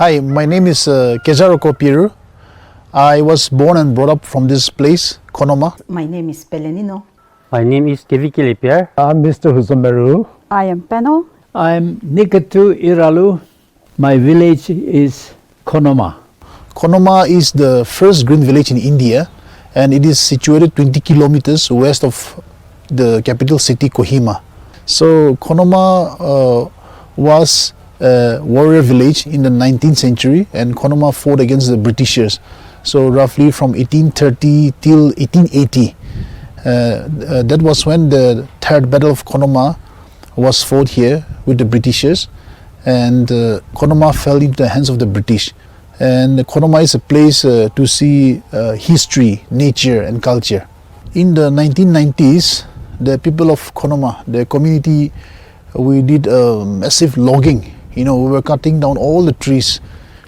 Hi, my name is Kezaroko Piru. I was born and brought up from this place, Konoma. My name is Pelenino. My name is Kevikili Pierre. I'm Mr. Huzomeru. I am Peno. I'm Nikatu Iralu. My village is Konoma. Konoma is the first green village in India, and it is situated 20 kilometers west of the capital city, Kohima. So Konoma was a warrior village in the 19th century, and Konoma fought against the Britishers. So roughly from 1830 till 1880, that was when the third battle of Konoma was fought here with the Britishers, and Konoma fell into the hands of the British. And Konoma is a place to see history, nature and culture. In the 1990s, the people of Konoma, the community, we did massive logging. We were cutting down all the trees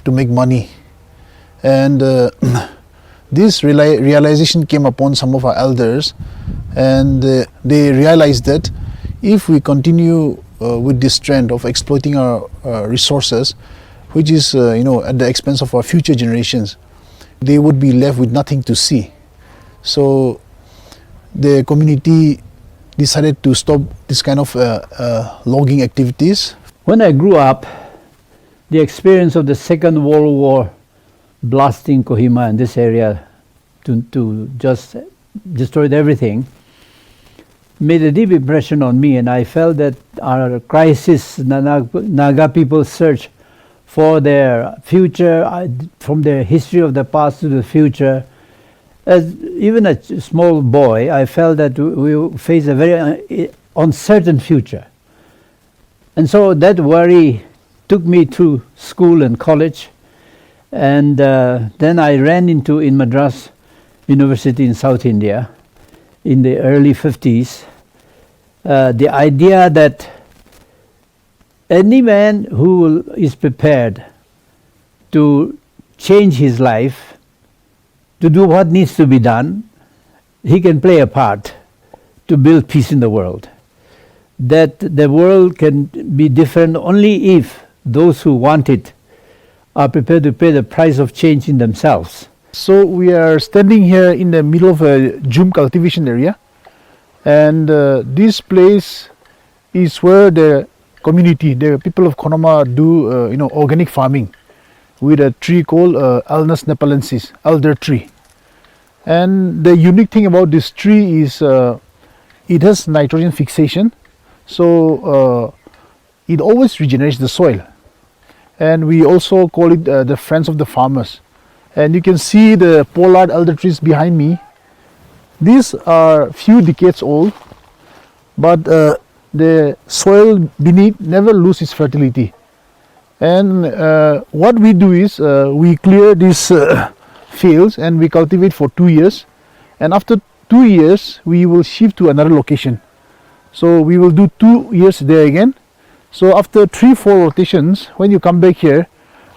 to make money. And this realization came upon some of our elders, and they realized that if we continue with this trend of exploiting our resources, which is at the expense of our future generations, they would be left with nothing to see. So the community decided to stop this kind of logging activities. When I grew up, the experience of the Second World War blasting Kohima and this area to just destroyed everything made a deep impression on me, and I felt that our crisis, Naga people's search for their future, from their history of the past to the future. As even a small boy, I felt that we face a very uncertain future. And so that worry took me through school and college. And then I ran into in Madras University in South India in the early 50s. The idea that any man who is prepared to change his life, to do what needs to be done, he can play a part to build peace in the world. That the world can be different only if those who want it are prepared to pay the price of change in themselves. So we are standing here in the middle of a jhum cultivation area, and this place is where the community, the people of Konoma do organic farming with a tree called Alnus nepalensis, elder tree. And the unique thing about this tree is it has nitrogen fixation, so it always regenerates the soil. And we also call it the friends of the farmers. And you can see the pollard elder trees behind me. These are few decades old, but the soil beneath never loses its fertility. And what we do is we clear these fields and we cultivate for 2 years, and after 2 years we will shift to another location. So we will do 2 years there again. So after 3-4 rotations, when you come back here,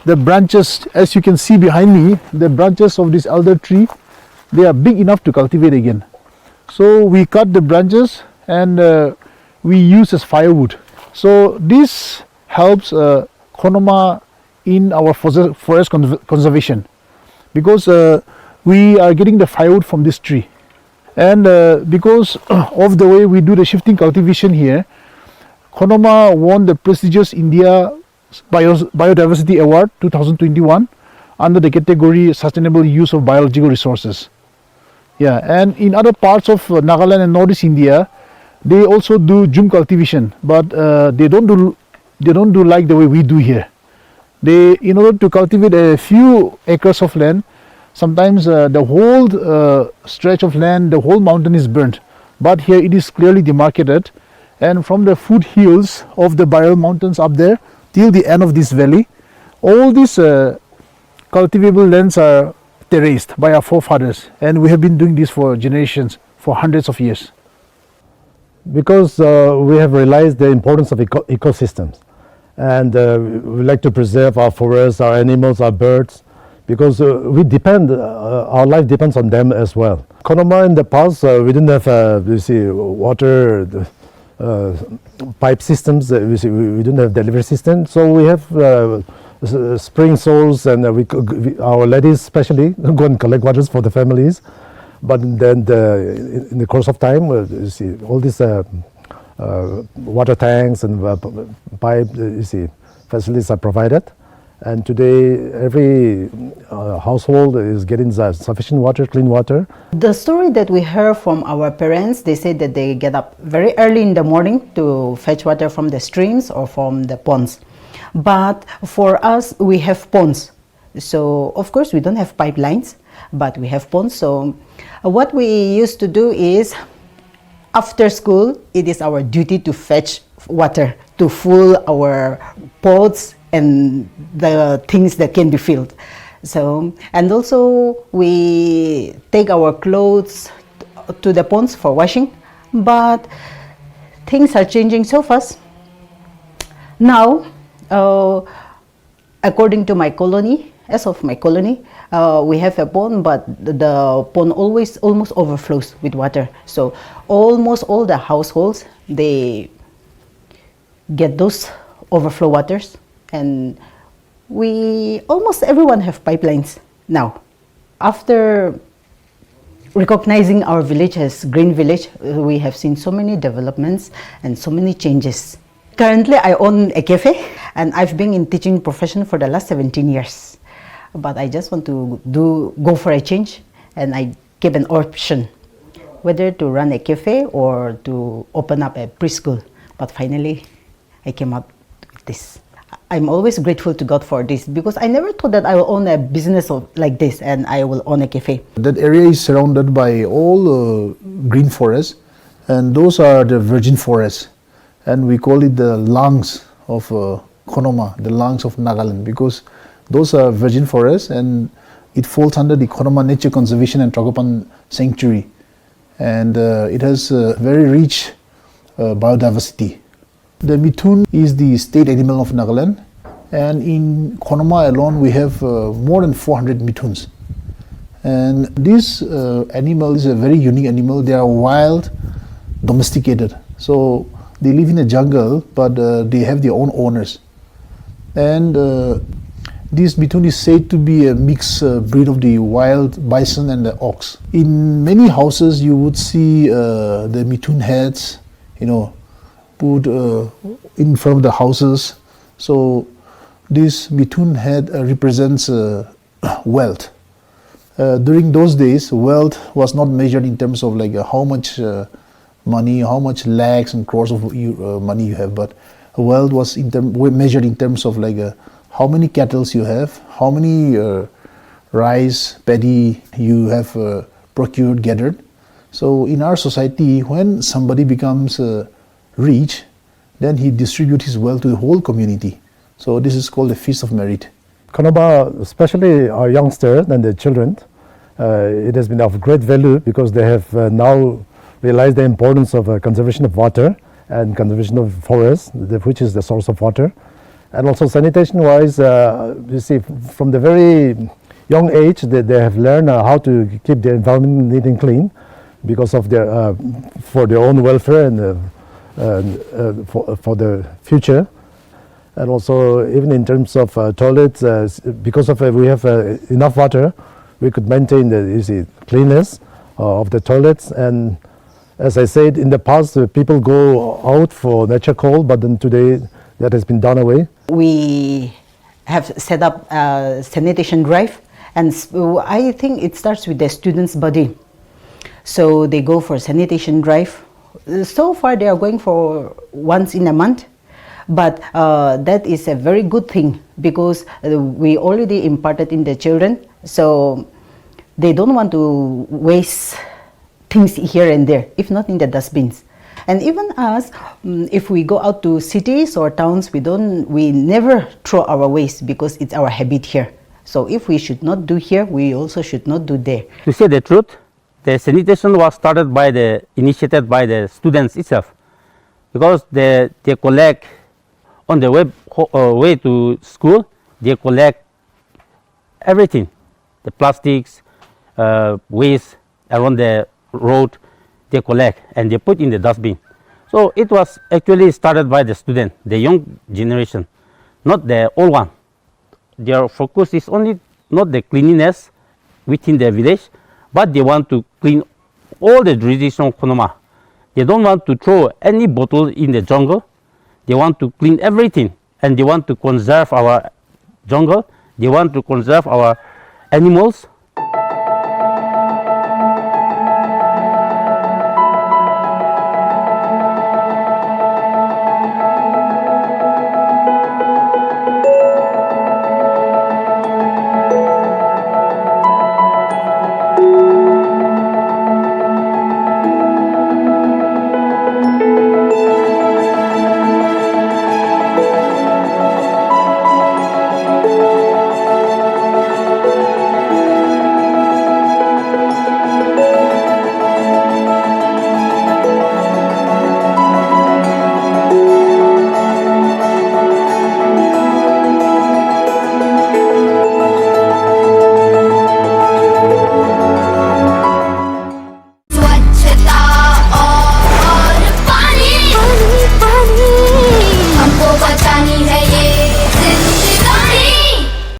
the branches, as you can see behind me, the branches of this elder tree, they are big enough to cultivate again. So we cut the branches and we use as firewood. So this helps Konoma in our forest conservation, because we are getting the firewood from this tree. And because of the way we do the shifting cultivation here, Konoma won the prestigious India Biodiversity Award 2021 under the category Sustainable Use of Biological Resources. Yeah, and in other parts of Nagaland and Northeast India, they also do jhum cultivation, but they don't do like the way we do here. They, in order to cultivate a few acres of land, sometimes the whole stretch of land, the whole mountain is burnt. But here it is clearly demarcated, and from the foothills of the Biral mountains up there till the end of this valley, all these cultivable lands are terraced by our forefathers, and we have been doing this for generations, for hundreds of years. Because we have realized the importance of ecosystems, and we like to preserve our forests, our animals, our birds, because we depend, our life depends on them as well. Konoma in the past, we didn't have water pipe systems, we didn't have delivery systems, so we have spring source, and our ladies especially go and collect waters for the families. But then in the course of time, you see all these water tanks and pipe, you see, facilities are provided. And today, every household is getting sufficient water, clean water. The story that we heard from our parents, they said that they get up very early in the morning to fetch water from the streams or from the ponds. But for us, we have ponds. So, of course, we don't have pipelines, but we have ponds. So, what we used to do is, after school, it is our duty to fetch water to fill our pots and the things that can be filled. So, and also we take our clothes to the ponds for washing, but things are changing so fast. Now, according to my colony, as of my colony, we have a pond, but the pond almost overflows with water. So almost all the households, they get those overflow waters, and almost everyone have pipelines now. After recognizing our village as green village, we have seen so many developments and so many changes. Currently, I own a cafe, and I've been in teaching profession for the last 17 years. But I just want to go for a change, and I gave an option whether to run a cafe or to open up a preschool. But finally, I came up with this. I'm always grateful to God for this, because I never thought that I will own a business like this and I will own a cafe. That area is surrounded by all green forests, and those are the virgin forests. And we call it the lungs of Konoma, the lungs of Nagaland, because those are virgin forests, and it falls under the Konoma Nature Conservation and Tragopan Sanctuary. And it has very rich biodiversity. The mithun is the state animal of Nagaland, and in Konoma alone we have more than 400 mithuns. And this animal is a very unique animal. They are wild, domesticated. So they live in the jungle, but they have their own owners. And this mithun is said to be a mixed breed of the wild bison and the ox. In many houses you would see the mithun heads, put in front of the houses. So this mithun head represents wealth. During those days, wealth was not measured in terms of like how much money, how much lakhs and crores of money you have, but wealth was measured in terms of like how many cattle you have, how many rice, paddy you have procured, gathered. So in our society, when somebody becomes rich, then he distributes his wealth to the whole community. So this is called the feast of merit. Konoma, especially our youngsters and the children, it has been of great value because they have now realized the importance of conservation of water and conservation of forests, which is the source of water. And also sanitation wise, you see, from the very young age, they have learned how to keep the environment neat and clean because of for their own welfare and for the future. And also even in terms of toilets, because of we have enough water, we could maintain the cleanliness of the toilets. And as I said, in the past, people go out for nature call, but then today that has been done away. We have set up a sanitation drive, and I think it starts with the students' body. So they go for sanitation drive. So far they are going for once in a month, but that is a very good thing because we already imparted in the children, so they don't want to waste things here and there, if not in the dustbins. And even us, if we go out to cities or towns, we never throw our waste because it's our habit here. So if we should not do here, we also should not do there. To say the truth, the sanitation was initiated by the students itself, because they collect on the way to school. They collect everything, the plastics, waste around the road. They collect and they put in the dustbin. So it was actually started by the student, the young generation, not the old one. their focus is only not the cleanliness within their village, but they want to clean all the traditional konoma. They don't want to throw any bottle in the jungle. They want to clean everything, and they want to conserve our jungle. They want to conserve our animals.